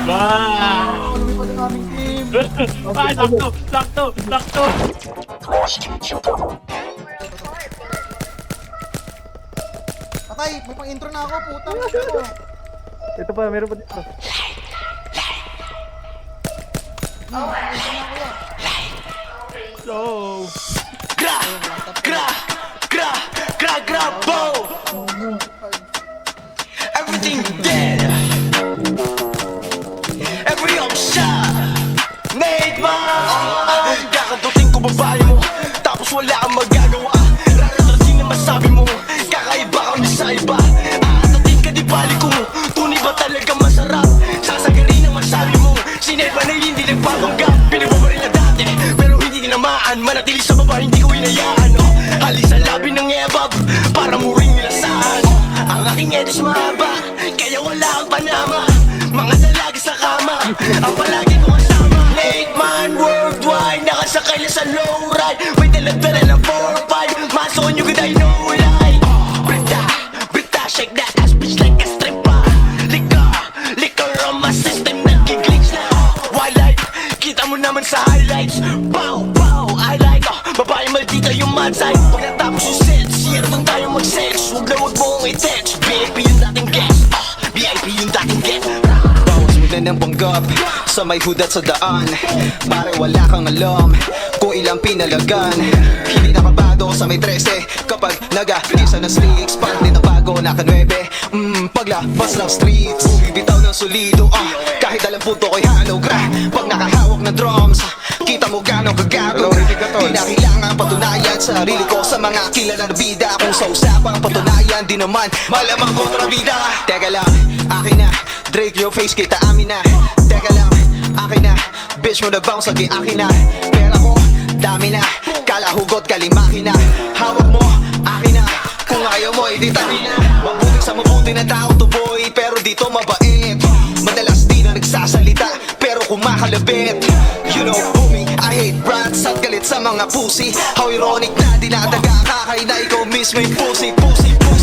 Wow! Lumipad ang aming team. Ay, sakto! Sakto! Sakto! Patay, may pang intro na ako, putang ito. Ito pa, meron pa dito. So, Gra, gra, gra, gra, gra, bow. Everything dead. Every option made mine. Kakadutin ko babae mo, tapos wala kang magagawa. Rarating na masabi mo, kakaiba kami sa iba. Aatatin ka di bali ko, tunay ba talaga masarap? Sasagarin ang masabi mo, sinay ba na hindi nagpapanggap? Pinababaril na dati, pero hindi tinamaan. Manatili sa baba, hindi ko inayaan. Halis sa labi ng ebab, para muring nilasaan. Ang aking edges mahaba, kaya wala ang panama. Mga dalaga sa kama, ang palagi ko kasama. Late man worldwide, nakasakay na sa low ride. May dala-dala ng 4-5, maso on you good I know like. Brita, Brita, shake that ass bitch like a stripper. Liquor, liquor on my system, nag-glitch na. Wildlife, kita mo naman sa highlights. Pow, pow, I like, babae maldita yung mad side. Pag natapos yung set, siya doon tayo mag-sex. Huwag na huwag mong i-text, VIP yung dating guest, VIP yung dating guest. Bawas mo na ng panggap sa may hudat sa daan. Pare wala kang alam kung ilang pinalagan. Hindi nakabado sa may 13 kapag nag-agisa ng sticks. Parang di na bago, naka-9 paglabas ng streets. Bibitaw ng solido, kahit alam punto ko'y halo gra. Pag nakahawak ng drums, kita mo gano'ng kagago. Di na kailangan patunayan sarili ko sa mga kilala na bida. Kung sa usapang patunayan, di naman malamang kontrabida. Teka lang, akin na, Drake your face, kita amin na. Teka lang, akin na, bitch mo nag-bounce, lagi akin na. Pera ko, dami na, kalahugot, kalimaki na. Hawak mo, akin na, kung ayaw mo, hindi tabi na. Mabuti sa mabuti na tao to boy, pero dito mabait. Madalas di na nagsasalita, pero kumakalabit. You know, homie, I hate rats at galit sa mga pussy. How ironic na dinadaga ka, kay na ikaw mismo yung pussy, pussy, pussy.